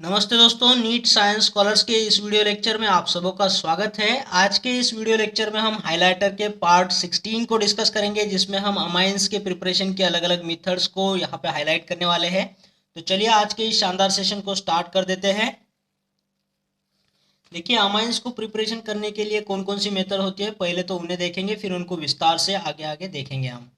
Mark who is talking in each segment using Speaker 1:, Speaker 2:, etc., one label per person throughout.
Speaker 1: नमस्ते दोस्तों, NEET science scholars के इस वीडियो लेक्चर में आप सबों का स्वागत है। आज के इस वीडियो लेक्चर में हम हाइलाइटर के पार्ट 16 को डिस्कस करेंगे, जिसमें हम अमाइंस के प्रिपरेशन के अलग अलग मेथड्स को यहाँ पे हाईलाइट करने वाले हैं। तो चलिए आज के इस शानदार सेशन को स्टार्ट कर देते हैं। देखिए, अमाइंस को प्रिपरेशन करने के लिए कौन कौन सी मेथड होती है, पहले तो उन्हें देखेंगे, फिर उनको विस्तार से आगे आगे देखेंगे हम।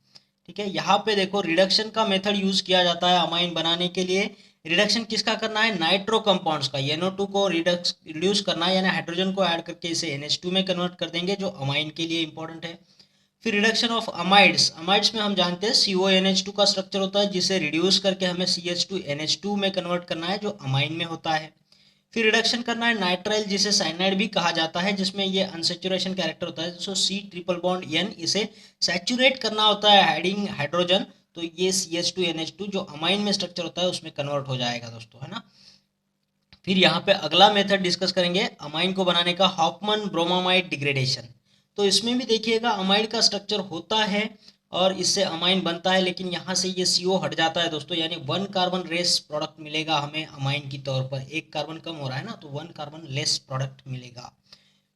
Speaker 1: ठीक है, यहाँ पे देखो रिडक्शन का मेथड यूज किया जाता है अमाइन बनाने के लिए। रिडक्शन किसका करना है? नाइट्रो कंपाउंड्स का। NO2 को रिड्यूस करना है, यानी हाइड्रोजन को ऐड करके इसे NH2 में कन्वर्ट कर देंगे, जो अमाइन के लिए इंपॉर्टेंट है। फिर रिडक्शन ऑफ अमाइड्स। अमाइड्स में हम जानते हैं CONH2 का स्ट्रक्चर होता है, जिसे रिड्यूस करके हमें CH2NH2 में कन्वर्ट करना है, जो अमाइन में होता है। फिर रिडक्शन करना है नाइट्राइल, जिसे साइनाइड भी कहा जाता है, जिसमें ये अनसेचुरेशन कैरेक्टर होता है। सो C ट्रिपल बॉन्ड N, इसे सैचुरेट करना होता है एडिंग हाइड्रोजन, तो ये CH2NH2 जो अमाइन में स्ट्रक्चर होता है उसमें कन्वर्ट हो जाएगा दोस्तों, है ना। फिर यहाँ पे अगला मेथड डिस्कस करेंगे अमाइन को बनाने का, हॉफमैन ब्रोमामाइड डिग्रेडेशन। तो इसमें भी देखिएगा अमाइड का स्ट्रक्चर होता है और इससे अमाइन बनता है, लेकिन यहाँ से ये CO हट जाता है दोस्तों, यानी 1 कार्बन लेस प्रोडक्ट मिलेगा हमें अमाइन की तौर पर। 1 कार्बन कम हो रहा है ना, तो 1 कार्बन लेस प्रोडक्ट मिलेगा।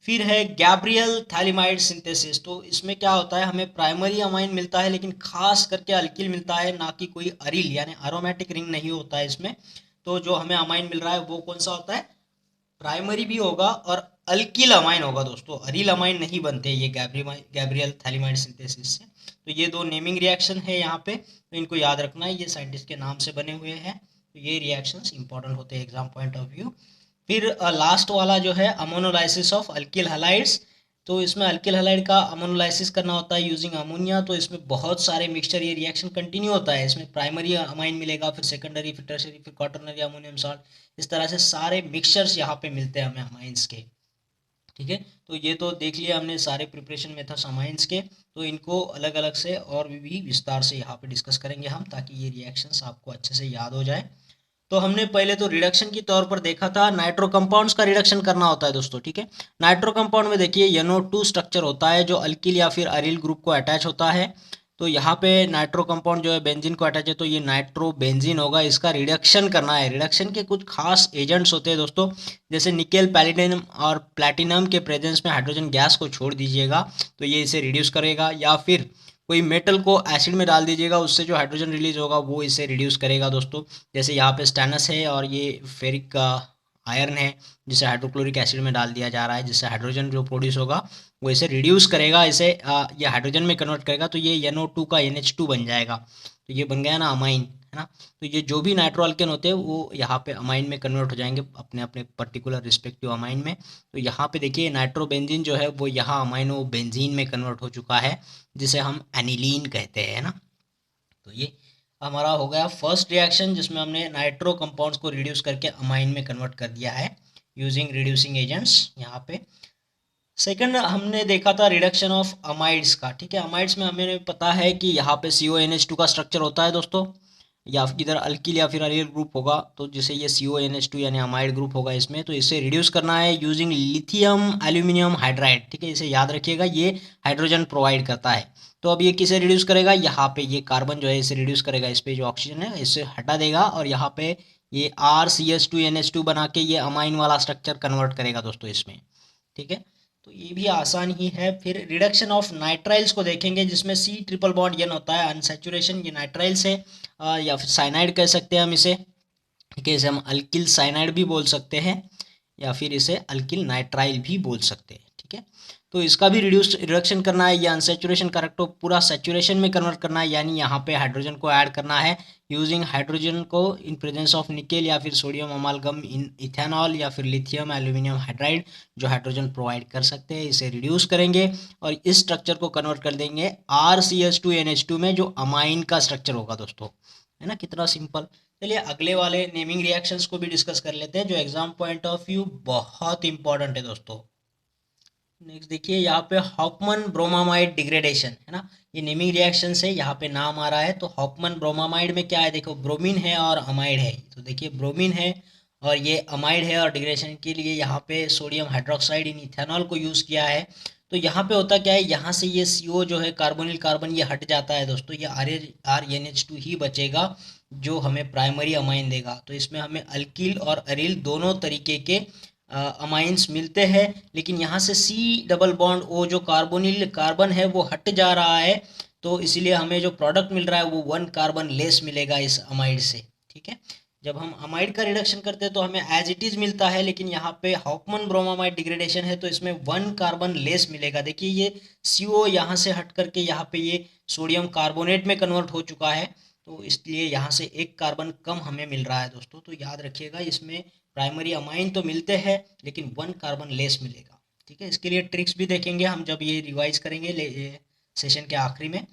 Speaker 1: फिर है गैब्रियल थैलिमाइड सिंथेसिस। तो इसमें क्या होता है, हमें प्राइमरी अमाइन मिलता है, लेकिन खास करके अल्किल मिलता है, ना कि कोई अरिल यानी एरोमेटिक रिंग नहीं होता है इसमें। तो जो हमें अमाइन मिल रहा है वो कौन सा होता है? प्राइमरी भी होगा और अल्किल अमाइन होगा दोस्तों, अरिल अमाइन नहीं बनते ये गैब्रियल थैलिमाइड सिंथेसिस से। तो ये दो नेमिंग रिएक्शन है यहाँ पे, तो इनको याद रखना है, ये साइंटिस्ट के नाम से बने हुए हैं। तो ये रिएक्शंस इंपॉर्टेंट होते हैं एग्जाम पॉइंट ऑफ व्यू। फिर लास्ट वाला जो है अमोनोलाइसिस ऑफ अल्किल हैलाइड्स। तो इसमें अल्किल हैलाइड का अमोनोलाइसिस करना होता है यूजिंग अमोनिया। तो इसमें बहुत सारे मिक्सचर, ये रिएक्शन कंटिन्यू होता है। इसमें प्राइमरी अमाइन मिलेगा, फिर सेकेंडरी, फिर टर्शियरी, फिर क्वाटरनरी अमोनियम सॉल्ट। इस तरह से सारे मिक्सचर्स यहाँ पे मिलते हैं हमें अमाइंस के। ठीक है, तो ये तो देख लिया हमने सारे प्रिपरेशन मेथड्स अमाइंस के। तो इनको अलग अलग से और भी विस्तार से यहाँ पे डिस्कस करेंगे हम, ताकि ये रिएक्शंस आपको अच्छे से याद हो जाए। तो हमने पहले तो रिडक्शन की तौर पर देखा था, नाइट्रो कंपाउंड्स का रिडक्शन करना होता है दोस्तों। ठीक है, नाइट्रो कंपाउंड में देखिए NO2 स्ट्रक्चर होता है, जो अल्किल या फिर अरिल ग्रुप को अटैच होता है। तो यहाँ पे नाइट्रो कंपाउंड जो है बेंजीन को अटैच है, तो ये नाइट्रो बेंजीन होगा। इसका रिडक्शन करना है। रिडक्शन के कुछ खास एजेंट्स होते हैं दोस्तों, जैसे निकेल, पैलेडियम और प्लैटिनम के प्रेजेंस में हाइड्रोजन गैस को छोड़ दीजिएगा, तो ये इसे रिड्यूस करेगा। या फिर कोई मेटल को एसिड में डाल दीजिएगा, उससे जो हाइड्रोजन रिलीज होगा वो इसे रिड्यूस करेगा दोस्तों। जैसे यहाँ पे स्टेनस है और ये फेरिक का आयरन है, जिसे हाइड्रोक्लोरिक एसिड में डाल दिया जा रहा है, जिससे हाइड्रोजन जो प्रोड्यूस होगा वो इसे रिड्यूस करेगा, इसे ये हाइड्रोजन में कन्वर्ट करेगा, तो ये NO2 का NH2 बन जाएगा। तो ये बन गया ना अमाइन, है ना। तो ये जो भी नाइट्रो अल्केन होते हैं वो यहाँ पे अमाइन में कन्वर्ट हो जाएंगे, अपने अपने पर्टिकुलर रिस्पेक्टिव अमाइन में। तो यहाँ पे देखिए नाइट्रोबेंजीन जो है वो यहाँ अमाइनो बेंजीन में कन्वर्ट हो चुका है, जिसे हम एनिलीन कहते हैं, ना। तो ये हमारा हो गया फर्स्ट रिएक्शन, जिसमें हमने नाइट्रो कंपाउंड्स को रिड्यूस करके अमाइन में कन्वर्ट कर दिया है यूजिंग रिड्यूसिंग एजेंट्स यहाँ पे। सेकंड हमने देखा था रिडक्शन ऑफ अमाइड्स का। ठीक है, अमाइड्स में हमें पता है कि यहाँ पे CONH2 का स्ट्रक्चर होता है दोस्तों, या इधर अल्किल या फिर अरिल ग्रुप होगा, तो जिसे ये CONH2 यानी अमाइड ग्रुप होगा इसमें। तो इसे रिड्यूस करना है यूजिंग लिथियम एल्यूमिनियम हाइड्राइड। ठीक है, इसे याद रखिएगा, ये हाइड्रोजन प्रोवाइड करता है। तो अब ये किसे रिड्यूस करेगा? यहाँ पे ये कार्बन जो है इसे रिड्यूस करेगा, इस पे जो ऑक्सीजन है इसे हटा देगा, और यहाँ पे ये RCH2NH2 बना के ये अमाइन वाला स्ट्रक्चर कन्वर्ट करेगा दोस्तों इसमें। ठीक है, तो ये भी आसान ही है। फिर रिडक्शन ऑफ नाइट्राइल्स को देखेंगे, जिसमें C ट्रिपल बॉन्ड N होता है, अनसेचुरेशन ये नाइट्राइल से, या फिर साइनाइड कह सकते हैं हम इसे। ठीक है, इसे हम अल्किल साइनाइड भी बोल सकते हैं, या फिर इसे अल्किल नाइट्राइल भी बोल सकते हैं। ठीक है, तो इसका भी रिडक्शन करना है, या अनसेचुरेशन करेक्ट पूरा सेचुरेशन में कन्वर्ट करना है, यानी यहाँ पे हाइड्रोजन को ऐड करना है यूजिंग हाइड्रोजन को इन प्रेजेंस ऑफ निकेल या फिर सोडियम अमालगम इन इथेनॉल या फिर लिथियम एल्यूमिनियम हाइड्राइड, जो हाइड्रोजन प्रोवाइड कर सकते हैं। इसे रिड्यूस करेंगे और इस स्ट्रक्चर को कन्वर्ट कर देंगे RCH2NH2 में, जो अमाइन का स्ट्रक्चर होगा दोस्तों, है ना। कितना सिंपल। चलिए अगले वाले नेमिंग रिएक्शंस को भी डिस्कस कर लेते हैं, जो एग्जाम पॉइंट ऑफ व्यू बहुत इंपॉर्टेंट है दोस्तों। नेक्स्ट देखिए, यहाँ पे हॉफमैन ब्रोमामाइड डिग्रेडेशन, है ना। ये नेमिंग रिएक्शन से यहाँ पे नाम आ रहा है। तो हॉफमैन ब्रोमामाइड में क्या है, देखो ब्रोमीन है और अमाइड है। तो देखिए ब्रोमीन है और ये अमाइड है, और डिग्रेडेशन के लिए यहाँ पे सोडियम हाइड्रोक्साइड इन इथेनॉल को यूज़ किया है। तो यहाँ पे होता क्या है, यहाँ से ये CO जो है कार्बोनिल कार्बन ये हट जाता है दोस्तों, ये RNH2 ही बचेगा, जो हमें प्राइमरी अमाइन देगा। तो इसमें हमें अल्किल और अरिल दोनों तरीके के अमाइंस मिलते हैं, लेकिन यहाँ से सी डबल बॉन्ड ओ जो कार्बोनिल कार्बन है वो हट जा रहा है, तो इसीलिए हमें जो प्रोडक्ट मिल रहा है वो 1 कार्बन लेस मिलेगा इस अमाइड से। ठीक है, जब हम अमाइड का रिडक्शन करते हैं तो हमें एज इट इज़ मिलता है, लेकिन यहाँ पे हॉफमैन ब्रोमामाइड डिग्रेडेशन है तो इसमें 1 कार्बन लेस मिलेगा। देखिए ये CO यहाँ से हट करके यहाँ पे ये सोडियम कार्बोनेट में कन्वर्ट हो चुका है, तो इसलिए यहाँ से 1 कार्बन कम हमें मिल रहा है दोस्तों। तो याद रखिएगा इसमें प्राइमरी अमाइन तो मिलते हैं लेकिन 1 कार्बन लेस मिलेगा। ठीक है, इसके लिए ट्रिक्स भी देखेंगे हम जब ये रिवाइज करेंगे सेशन के आखिरी में,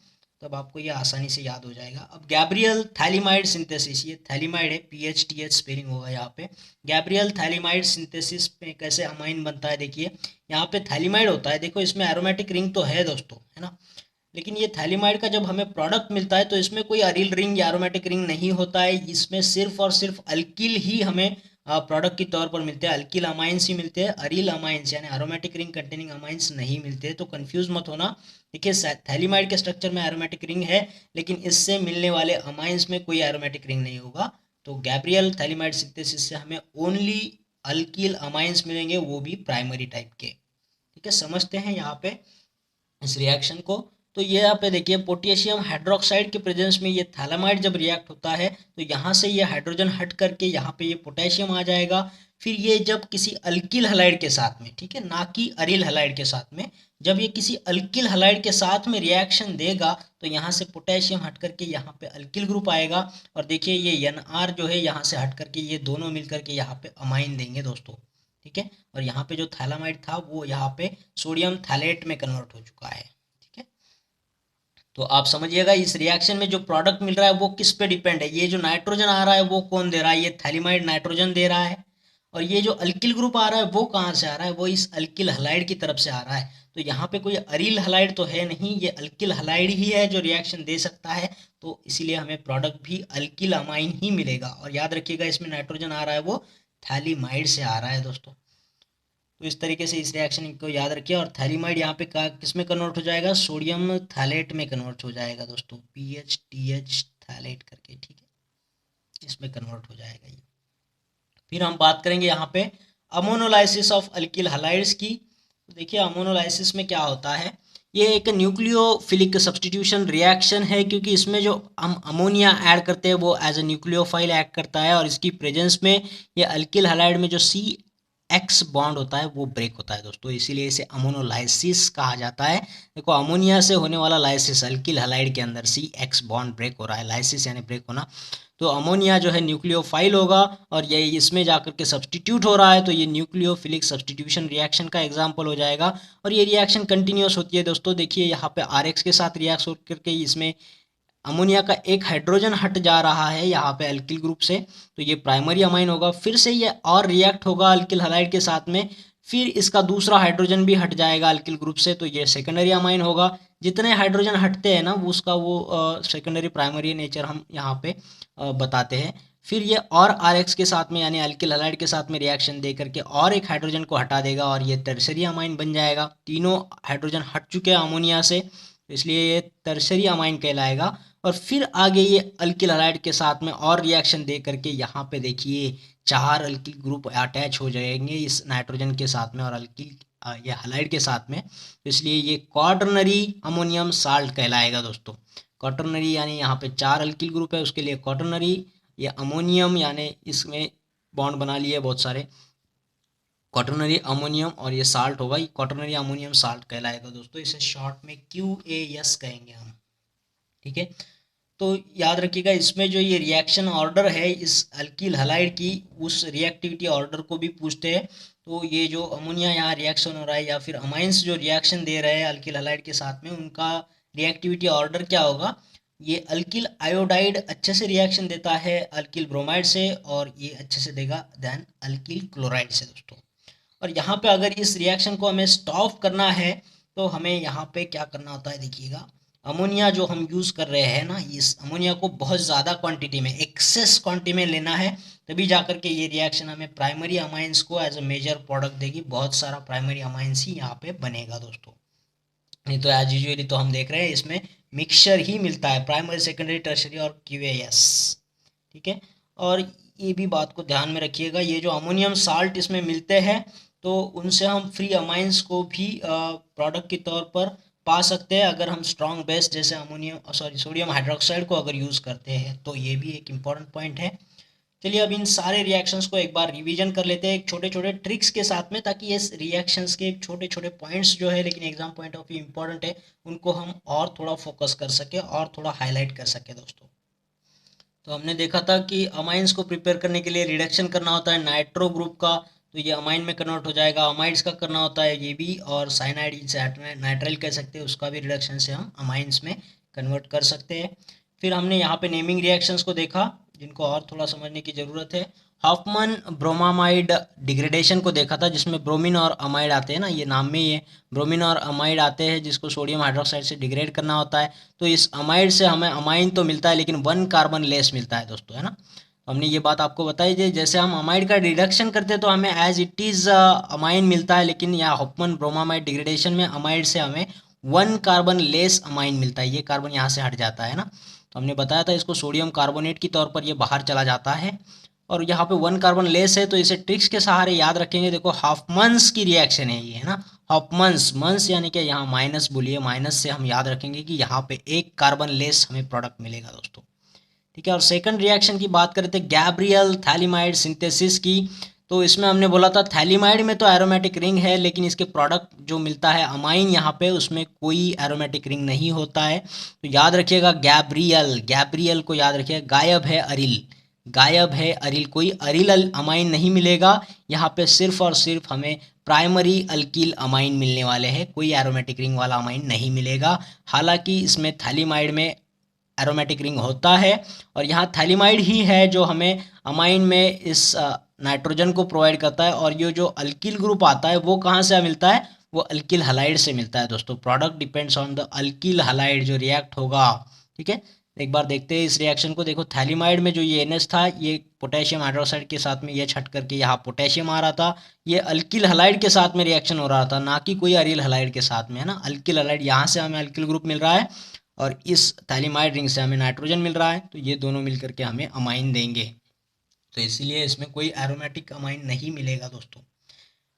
Speaker 1: तब आपको ये आसानी से याद हो जाएगा। अब गैब्रियल थैलीमाइड सिंथेसिस, ये थैलीमाइड है, PHTH स्पेलिंग होगा यहाँ पे। गैब्रियल थैलीमाइड सिंथेसिस में कैसे अमाइन बनता है, देखिए यहाँ पे थैलीमाइड होता है, देखो इसमें एरोमेटिक रिंग तो है दोस्तों, है ना, लेकिन ये थैलीमाइड का जब हमें प्रोडक्ट मिलता है तो इसमें कोई अरिल रिंग या एरोमेटिक रिंग नहीं होता है, इसमें सिर्फ और सिर्फ अल्किल ही हमें प्रोडक्ट के तौर पर मिलते हैं, अल्किल अमाइंस ही मिलते हैं, अरिल अमाइंस यानी एरोमेटिक रिंग कंटेनिंग अमाइंस नहीं मिलते हैं, तो कंफ्यूज मत होना। देखिए थैलीमाइड के स्ट्रक्चर में एरोमेटिक रिंग है, लेकिन इससे मिलने वाले अमाइंस में कोई एरोमेटिक रिंग नहीं होगा। तो गैब्रियल थैलीमाइड सिंथेसिस से हमें ओनली अल्किल अमाइंस मिलेंगे, वो भी प्राइमरी टाइप के। ठीक है, समझते हैं यहाँ पे इस रिएक्शन को। तो ये यहाँ पे देखिए पोटेशियम हाइड्रोक्साइड के प्रेजेंस में ये थैलामाइड जब रिएक्ट होता है तो यहाँ से ये हाइड्रोजन हट करके यहाँ पे ये पोटेशियम आ जाएगा। फिर ये जब किसी अल्किल हलाइड के साथ में, ठीक है, ना कि अरिल हलाइड के साथ में, जब ये किसी अल्किल हलाइड के साथ में रिएक्शन देगा तो यहाँ से पोटेशियम हट करके यहाँ पे अल्किल ग्रुप आएगा, और देखिए ये NR जो है यहाँ से हट करके ये दोनों मिल करके यहाँ पे अमाइन देंगे दोस्तों। ठीक है, और यहाँ पे जो थैलामाइड था वो यहाँ पे सोडियम थैलेट में कन्वर्ट हो चुका है। ठीक है, तो आप समझिएगा इस रिएक्शन में जो प्रोडक्ट मिल रहा है वो किस पे डिपेंड है, ये जो नाइट्रोजन आ रहा है वो कौन दे रहा है, ये थैलीमाइड नाइट्रोजन दे रहा है, और ये जो अल्किल ग्रुप आ रहा है वो कहाँ से आ रहा है, वो इस अल्किल हलाइड की तरफ से आ रहा है। तो यहाँ पे कोई अरिल हलाइड तो है नहीं, ये अल्किल हलाइड ही है जो रिएक्शन दे सकता है, तो इसीलिए हमें प्रोडक्ट भी अल्किल अमाइन ही मिलेगा। और याद रखिएगा इसमें नाइट्रोजन आ रहा है वो थैलीमाइड से आ रहा है दोस्तों। तो इस तरीके से इस रिएक्शन को याद रखिए, और थैलीमाइड यहाँ पे किस में कन्वर्ट हो जाएगा, सोडियम थैलेट में कन्वर्ट हो जाएगा दोस्तों, PHTH थैलेट करके। ठीक है, इसमें कन्वर्ट हो जाएगा ये। फिर हम बात करेंगे यहाँ पे अमोनोलाइसिस ऑफ अल्किल हलाइड्स की। तो देखिए अमोनोलाइसिस में क्या होता है, ये एक न्यूक्लियोफिलिक सब्सटीट्यूशन रिएक्शन है, क्योंकि इसमें जो हम अमोनिया ऐड करते हैं वो एज ए न्यूक्लियोफाइल एक्ट करता है, और इसकी प्रेजेंस में ये अल्किल हलाइड में जो CX बॉन्ड होता है वो ब्रेक होता है दोस्तों, इसीलिए इसे अमोनोलाइसिस कहा जाता है। देखो अमोनिया से होने वाला लाइसिस अल्किल हलाइड के अंदर CX बॉन्ड ब्रेक हो रहा है, लाइसिस यानी ब्रेक होना, तो अमोनिया जो है न्यूक्लियोफाइल होगा और ये इसमें जाकर के सब्सटीट्यूट हो रहा है, तो ये न्यूक्लियोफिलिक सब्सटीट्यूशन रिएक्शन का एग्जांपल हो जाएगा। और ये रिएक्शन कंटिन्यूस होती है दोस्तों, देखिए यहाँ पे RX के साथ रिएक्ट होकर के इसमें अमोनिया का एक हाइड्रोजन हट जा रहा है यहाँ पे अल्किल ग्रुप से, तो ये प्राइमरी अमाइन होगा। फिर से ये और रिएक्ट होगा अल्किल हलाइड के साथ में, फिर इसका दूसरा हाइड्रोजन भी हट जाएगा अल्किल ग्रुप से, तो ये सेकेंडरी अमाइन होगा। जितने हाइड्रोजन हटते हैं ना वो उसका वो सेकेंडरी प्राइमरी नेचर हम यहाँ पे बताते हैं। फिर ये और RX के साथ में यानी अल्किल हलाइड के साथ में रिएक्शन दे करके और एक हाइड्रोजन को हटा देगा और ये टर्शरी अमाइन बन जाएगा। तीनों हाइड्रोजन हट चुके हैं अमोनिया से, इसलिए ये टर्शरी अमाइन कहलाएगा। और फिर आगे ये अल्किल हलाइड के साथ में और रिएक्शन दे करके यहाँ पे देखिए 4 अल्किल ग्रुप अटैच हो जाएंगे इस नाइट्रोजन के साथ में और अल्किल ये हलाइड के साथ में, तो इसलिए ये क्वाटरनरी अमोनियम साल्ट कहलाएगा दोस्तों। क्वाटरनरी यानी यहाँ पे 4 अल्किल ग्रुप है उसके लिए क्वाटरनरी, ये अमोनियम यानी इसमें बॉन्ड बना लिए बहुत सारे, क्वाटरनरी अमोनियम, और ये साल्ट होगा, ये क्वाटरनरी अमोनियम साल्ट कहलाएगा दोस्तों, इसे शॉर्ट में QAS कहेंगे हम। ठीक है, तो याद रखिएगा इसमें जो ये रिएक्शन ऑर्डर है इस अल्किल हलाइड की, उस रिएक्टिविटी ऑर्डर को भी पूछते हैं। तो ये जो अमोनिया यहाँ रिएक्शन हो रहा है या फिर अमाइंस जो रिएक्शन दे रहे हैं अल्किल हलाइड के साथ में, उनका रिएक्टिविटी ऑर्डर क्या होगा, ये अल्किल आयोडाइड अच्छे से रिएक्शन देता है अल्किल ब्रोमाइड से, और ये अच्छे से देगा देन अल्किल क्लोराइड से दोस्तों। और यहाँ पे अगर इस रिएक्शन को हमें स्टॉप करना है तो हमें यहाँ पे क्या करना होता है, देखिएगा अमोनिया जो हम यूज़ कर रहे हैं ना, इस अमोनिया को बहुत ज़्यादा क्वांटिटी में, एक्सेस क्वांटिटी में लेना है, तभी जाकर के ये रिएक्शन हमें प्राइमरी अमाइंस को एज अ मेजर प्रोडक्ट देगी। बहुत सारा प्राइमरी अमाइंस ही यहाँ पे बनेगा दोस्तों, नहीं तो एज यूजुअली तो हम देख रहे हैं इसमें मिक्सचर ही मिलता है, प्राइमरी सेकेंडरी टर्शरी और QAS। ठीक है। और ये भी बात को ध्यान में रखिएगा, ये जो अमोनियम साल्ट इसमें मिलते हैं तो उनसे हम फ्री अमाइंस को भी प्रोडक्ट के तौर पर पा सकते हैं अगर हम स्ट्रॉन्ग बेस जैसे सोडियम हाइड्रोक्साइड को अगर यूज़ करते हैं, तो ये भी एक इम्पॉर्टेंट पॉइंट है। चलिए अब इन सारे रिएक्शंस को एक बार रिवीजन कर लेते हैं एक छोटे छोटे ट्रिक्स के साथ में, ताकि ये रिएक्शंस के छोटे छोटे पॉइंट्स जो है लेकिन exam point of view important है, उनको हम और थोड़ा फोकस कर सके और थोड़ा हाईलाइट कर सके दोस्तों। तो हमने देखा था कि अमाइंस को प्रिपेयर करने के लिए रिडक्शन करना होता है नाइट्रो ग्रुप का, तो ये अमाइन में कन्वर्ट हो जाएगा। अमाइड्स का करना होता है ये भी, और साइनाइड जिसे नाइट्राइल कह सकते हैं, उसका भी रिडक्शन से हम अमाइंस में कन्वर्ट कर सकते हैं। फिर हमने यहाँ पे नेमिंग रिएक्शंस को देखा जिनको और थोड़ा समझने की ज़रूरत है। हॉफमन ब्रोमामाइड डिग्रेडेशन को देखा था, जिसमें ब्रोमीन और अमाइड आते हैं ना, ये नाम में ये ब्रोमीन और अमाइड आते हैं जिसको सोडियम हाइड्रोक्साइड से डिग्रेड करना होता है। तो इस अमाइड से हमें अमाइन तो मिलता है लेकिन 1 कार्बन लेस मिलता है दोस्तों, है ना। तो हमने ये बात आपको बताई थी, जैसे हम अमाइड का रिडक्शन करते हैं तो हमें एज इट इज़ अमाइन मिलता है, लेकिन यहाँ हॉफमन ब्रोमामाइड डिग्रेडेशन में अमाइड से हमें 1 कार्बन लेस अमाइन मिलता है, ये कार्बन यहाँ से हट जाता है ना। तो हमने बताया था इसको सोडियम कार्बोनेट की तौर पर ये बाहर चला जाता है, और यहाँ पे 1 कार्बन लेस है, तो इसे ट्रिक्स के सहारे याद रखेंगे। देखो हॉफमन्स की रिएक्शन है ये, है ना, हॉफमन्स, मंस यानी कि यहाँ माइनस बोलिए, माइनस से हम याद रखेंगे कि यहाँ पे 1 कार्बन लेस हमें प्रोडक्ट मिलेगा दोस्तों, ठीक है। और सेकंड रिएक्शन की बात करते हैं गैब्रियल थैलिमाइड सिंथेसिस की, तो इसमें हमने बोला था थैलिमाइड में तो एरोमेटिक रिंग है, लेकिन इसके प्रोडक्ट जो मिलता है अमाइन यहाँ पे, उसमें कोई एरोमेटिक रिंग नहीं होता है। तो याद रखिएगा गैब्रियल, गैब्रियल को याद रखिएगा, गायब है अरिल, गायब है अरिल, कोई अरिल अमाइन नहीं मिलेगा यहाँ पे, सिर्फ और सिर्फ हमें प्राइमरी अल्किल अमाइन मिलने वाले हैं, कोई एरोमेटिक रिंग वाला अमाइन नहीं मिलेगा। हालांकि इसमें थैलिमाइड में एरोमेटिक रिंग होता है, और यहाँ थैलिमाइड ही है जो हमें अमाइन में इस नाइट्रोजन को प्रोवाइड करता है। और ये जो अल्किल ग्रुप आता है वो कहाँ से मिलता है, वो अल्किल हलाइड से मिलता है दोस्तों। Product depends on the alkyl halide जो रिएक्ट होगा, ठीक है। एक बार देखते हैं इस रिएक्शन को। देखो थैलिमाइड में जो ये NH था, ये पोटेशियम हाइड्रोक्साइड के साथ में ये छट करके यहाँ पोटेशियम आ रहा था, ये अल्किल हलाइड के साथ में रिएक्शन हो रहा था, ना कि कोई अरिल हलाइड के साथ में, है ना। अल्किल हलाइड यहाँ से हमें अल्किल ग्रुप मिल रहा है, और इस थैलिमाइड रिंग से हमें नाइट्रोजन मिल रहा है, तो ये दोनों मिलकर के हमें अमाइन देंगे, तो इसीलिए इसमें कोई एरोमेटिक अमाइन नहीं मिलेगा दोस्तों।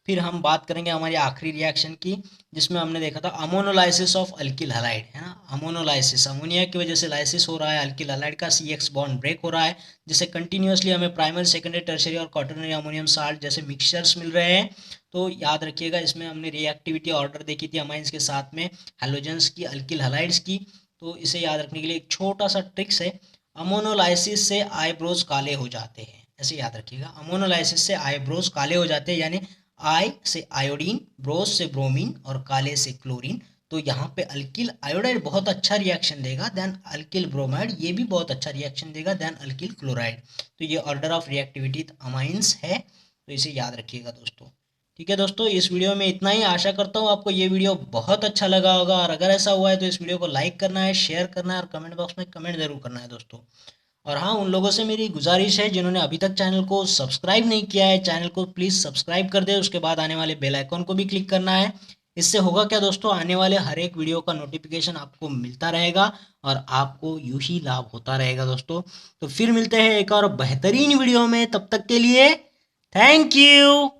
Speaker 1: फिर हम बात करेंगे हमारी आखिरी रिएक्शन की, जिसमें हमने देखा था अमोनोलाइसिस ऑफ अल्किल हलाइड, है ना। अमोनोलाइसिस, अमोनिया की वजह से लाइसिस हो रहा है, अल्किल हलाइड का CX बॉन्ड ब्रेक हो रहा है, जिससे कंटिन्यूसली हमें प्राइमरी सेकेंडरी टर्शियरी और क्वाटरनरी अमोनियम साल्ट जैसे मिक्सचर्स मिल रहे हैं। तो याद रखिएगा इसमें हमने रिएक्टिविटी ऑर्डर देखी थी अमाइंस के साथ में हैलोजेंस की, अल्किल हलाइड्स की। तो इसे याद रखने के लिए एक छोटा सा ट्रिक्स है, अमोनोलाइसिस से आईब्रोज काले हो जाते हैं, ऐसे याद रखिएगा। अमोनोलाइसिस से आईब्रोज काले हो जाते हैं, यानी आई से आयोडीन, ब्रोज से ब्रोमीन और काले से क्लोरीन। तो यहाँ पे अल्किल आयोडाइड बहुत अच्छा रिएक्शन देगा, देन अल्किल ब्रोमाइड ये भी बहुत अच्छा रिएक्शन देगा, देन अल्किल क्लोराइड। तो ये ऑर्डर ऑफ रिएक्टिविटी अमाइंस है, तो इसे याद रखिएगा दोस्तों, ठीक है। दोस्तों इस वीडियो में इतना ही, आशा करता हूँ आपको ये वीडियो बहुत अच्छा लगा होगा, और अगर ऐसा हुआ है तो इस वीडियो को लाइक करना है, शेयर करना है, और कमेंट बॉक्स में कमेंट जरूर करना है दोस्तों। और हाँ, उन लोगों से मेरी गुजारिश है जिन्होंने अभी तक चैनल को सब्सक्राइब नहीं किया है, चैनल को प्लीज़ सब्सक्राइब कर दे, उसके बाद आने वाले बेल आइकॉन को भी क्लिक करना है। इससे होगा क्या दोस्तों, आने वाले हर एक वीडियो का नोटिफिकेशन आपको मिलता रहेगा, और आपको यूं ही लाभ होता रहेगा दोस्तों। तो फिर मिलते हैं एक और बेहतरीन वीडियो में, तब तक के लिए थैंक यू।